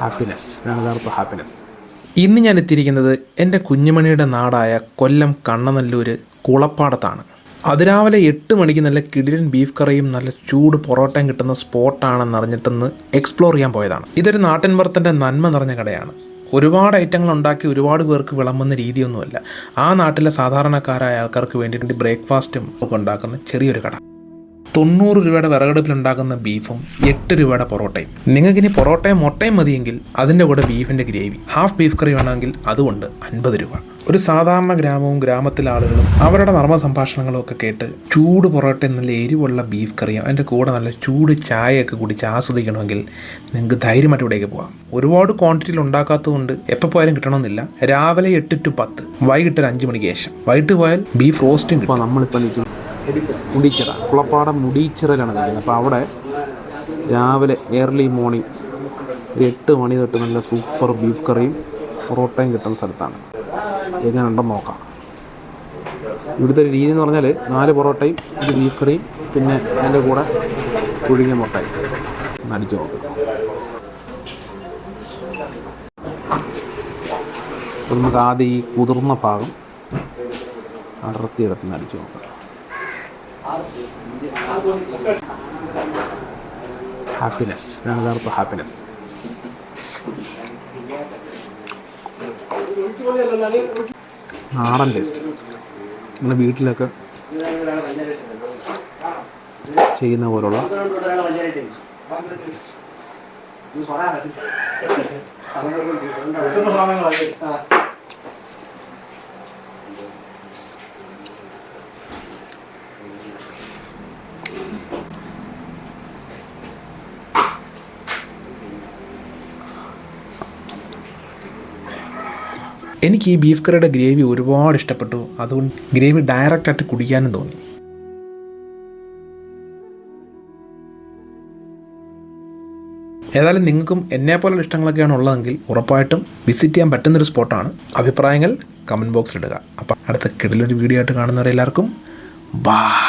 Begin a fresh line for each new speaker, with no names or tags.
Happiness, യഥാർത്ഥ happiness.
ഇന്ന് ഞാൻ എത്തിയിരിക്കുന്നത് എൻ്റെ കുഞ്ഞുമണിയുടെ നാടായ കൊല്ലം കണ്ണനല്ലൂർ കുളപ്പാടത്താണ്. അതിരാവിലെ 8 മണിക്ക് നല്ല കിടിലൻ ബീഫ് കറിയും നല്ല ചൂട് പൊറോട്ടയും കിട്ടുന്ന സ്പോട്ടാണെന്ന് അറിഞ്ഞിട്ടൊന്ന് എക്സ്പ്ലോർ ചെയ്യാൻ പോയതാണ്. ഇതൊരു നാട്ടിൻ പുറത്തിൻ്റെ നന്മ നിറഞ്ഞ കടയാണ്. ഒരുപാട് ഐറ്റങ്ങൾ ഉണ്ടാക്കി ഒരുപാട് പേർക്ക് വിളമ്പുന്ന രീതിയൊന്നുമല്ല. ആ നാട്ടിലെ സാധാരണക്കാരായ ആൾക്കാർക്ക് വേണ്ടിയിട്ട് ബ്രേക്ക്ഫാസ്റ്റും ഒക്കെ ഉണ്ടാക്കുന്ന ചെറിയൊരു കട. 90 രൂപയുടെ വിറകടുപ്പിലുണ്ടാക്കുന്ന ബീഫും 8 രൂപയുടെ പൊറോട്ടയും. നിങ്ങൾക്കിനി പൊറോട്ടയും മുട്ടയും മതിയെങ്കിൽ അതിൻ്റെ കൂടെ ബീഫിൻ്റെ ഗ്രേവി, ഹാഫ് ബീഫ് കറി വേണമെങ്കിൽ അതുകൊണ്ട് 50 രൂപ. ഒരു സാധാരണ ഗ്രാമവും ഗ്രാമത്തിലെ ആളുകളും അവരുടെ നർമ്മ സംഭാഷണങ്ങളും ഒക്കെ കേട്ട് ചൂട് പൊറോട്ടയും നല്ല എരിവുള്ള ബീഫ് കറിയും അതിൻ്റെ കൂടെ നല്ല ചൂട് ചായയൊക്കെ കുടിച്ച് ആസ്വദിക്കണമെങ്കിൽ നിങ്ങൾക്ക് ധൈര്യമായിട്ട് ഇവിടേക്ക് പോകാം. ഒരുപാട് ക്വാണ്ടിറ്റിയിൽ ഉണ്ടാക്കാത്തതുകൊണ്ട് എപ്പോൾ പോയാലും കിട്ടണമെന്നില്ല. രാവിലെ 8 to 10, വൈകിട്ട് ഒരു 5 മണിക്ക് ശേഷം. വൈകിട്ട് പോയാൽ ബീഫ് റോസ്റ്റും കിട്ടും.
നമ്മളിപ്പോൾ നിൽക്കുന്നത് മുടിച്ചിറ, കുളപ്പാടം മുടിച്ചിറയിലാണ് നിൽക്കുന്നത്. അപ്പോൾ അവിടെ രാവിലെ ഏർലി മോർണിംഗ് ഒരു 8 മണി തൊട്ട് നല്ല സൂപ്പർ ബീഫ് കറിയും പൊറോട്ടയും കിട്ടുന്ന സ്ഥലത്താണ്. എങ്ങനെയുണ്ടെന്ന് നോക്കാം. ഇവിടുത്തെ ഒരു രീതി എന്ന് പറഞ്ഞാൽ 4 പൊറോട്ടയും 1 ബീഫ് കറിയും പിന്നെ അതിൻ്റെ കൂടെ പുഴുങ്ങിയ മുട്ടയും അടിച്ചു നോക്കാം. അപ്പോൾ നമുക്ക് ആദ്യം ഈ കുതിർന്ന ഭാഗം അടർത്തിയെടുത്ത് അടിച്ചു നോക്കാം. ഹാപ്പിനെസ്, യഥാർത്ഥ ഹാപ്പിനെസ്. നാടൻ ടേസ്റ്റ്. നമ്മുടെ വീട്ടിലൊക്കെ ചെയ്യുന്ന പോലുള്ള
എനിക്ക് ഈ ബീഫ് കറിയുടെ ഗ്രേവി ഒരുപാട് ഇഷ്ടപ്പെട്ടു. അതുകൊണ്ട് ഗ്രേവി ഡയറക്റ്റായിട്ട് കുടിക്കാനും തോന്നി. ഏതായാലും നിങ്ങൾക്കും എന്നെപ്പോലുള്ള ഇഷ്ടങ്ങളൊക്കെയാണ് ഉള്ളതെങ്കിൽ ഉറപ്പായിട്ടും വിസിറ്റ് ചെയ്യാൻ പറ്റുന്നൊരു സ്പോട്ടാണ്. അഭിപ്രായങ്ങൾ കമൻറ്റ് ബോക്സിലിടുക. അപ്പം അടുത്ത കിടിലൊരു വീഡിയോ ആയിട്ട് കാണുന്നവരെല്ലാവർക്കും ബൈ.